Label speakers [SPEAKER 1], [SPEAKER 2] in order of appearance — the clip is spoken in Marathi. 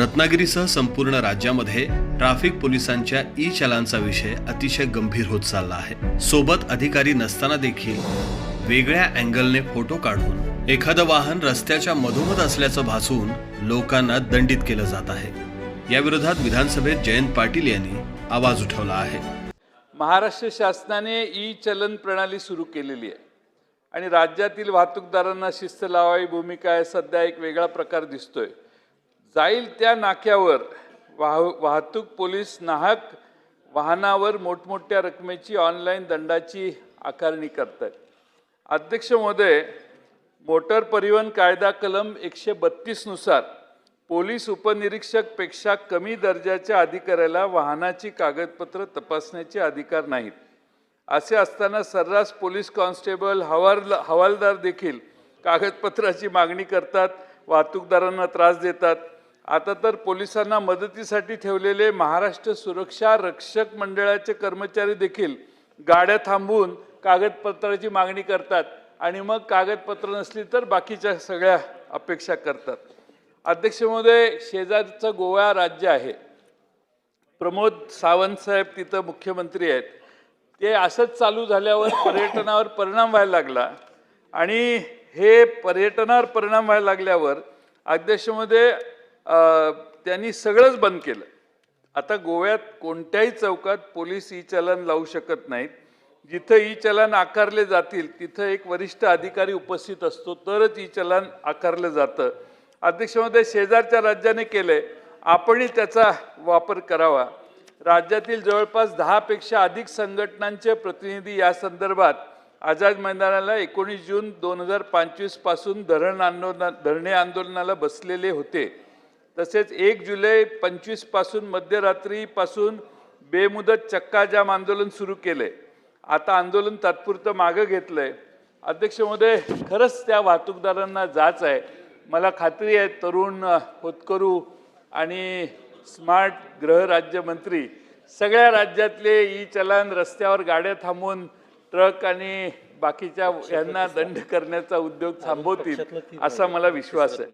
[SPEAKER 1] रत्नागिरीसह संपूर्ण राज्यामध्ये ट्रॅफिक पोलिसांच्या ई चलानचा विषय अतिशय गंभीर होत चालला आहे। सोबत अधिकारी नसताना देखील वेगळ्या अँगलने फोटो काढून एखादं वाहन रस्त्याच्या मधोमध असल्याचं भासवून लोकांना दंडित केलं जात आहे। या विरोधात विधानसभेत जयंत पाटील यांनी आवाज उठवला आहे।
[SPEAKER 2] महाराष्ट्र शासनाने ई चलन प्रणाली सुरू केलेली आहे आणि राज्यातील वाहतूकदारांना शिस्त लावावी भूमिका आहे। सध्या एक वेगळा प्रकार दिसतोय। जाईल त्या नाक्यावर वाहतूक पोलीस नाहक वाहनावर मोठमोठ्या रकमेची ऑनलाईन दंडाची आकारणी करतात। अध्यक्ष महोदय, मोटर परिवहन कायदा कलम 132 नुसार पोलीस उपनिरीक्षक पेक्षा कमी दर्जाच्या अधिकाऱ्याला वाहनाची कागदपत्र तपासण्याचे अधिकार नाहीत। असे असताना सर्रास पोलीस कॉन्स्टेबल हवालदार देखील कागदपत्राची मागणी करतात, वाहतूकदारांना त्रास देतात। आता तर पोलिसांना मदतीसाठी ठेवलेले महाराष्ट्र सुरक्षा रक्षक मंडळाचे कर्मचारी देखील गाड्या थांबवून कागदपत्राची मागणी करतात आणि मग कागदपत्र नसली तर बाकीच्या सगळ्या अपेक्षा करतात। अध्यक्ष महोदय, शेजारचं गोवा राज्य आहे। प्रमोद सावंत साहेब तिथं मुख्यमंत्री आहेत। ते असंच चालू झाल्यावर पर्यटनावर परिणाम व्हायला लागला आणि हे पर्यटनावर परिणाम व्हायला लागल्यावर अध्यक्ष महोदय त्यांनी सगळंच बंद केलं। आता गोव्यात कोणत्याही चौकात पोलीस ई चलन लावू शकत नाहीत। जिथं ई चलन आकारले जातील तिथं एक वरिष्ठ अधिकारी उपस्थित असतो तरच ई चलन आकारलं जातं। अध्यक्ष महोदय, शेजारच्या राज्याने केले, आपणही त्याचा वापर करावा। राज्यातील जवळपास 10 पेक्षा अधिक संघटनांचे प्रतिनिधी या संदर्भात आझाद मैदानाला 19 जून 2025 पासून धरणे आंदोलनाला बसलेले होते। तसेच 1 जुलै 25 पासून मध्यरात्रीपासून बेमुदत चक्का जाम आंदोलन सुरू केले। आता आंदोलन तात्पुरतं मागे घेतलंय। अध्यक्ष महोदय, खरंच त्या वाहतूकदारांना जाच आहे। मला खात्री आहे तरुण होतकरू आणि स्मार्ट गृहराज्यमंत्री सगळ्या राज्यातले ई चलन रस्त्यावर गाड्या थांबवून ट्रक आणि बाकीच्या यांना दंड करण्याचा उद्योग थांबवतील असा मला विश्वास आहे।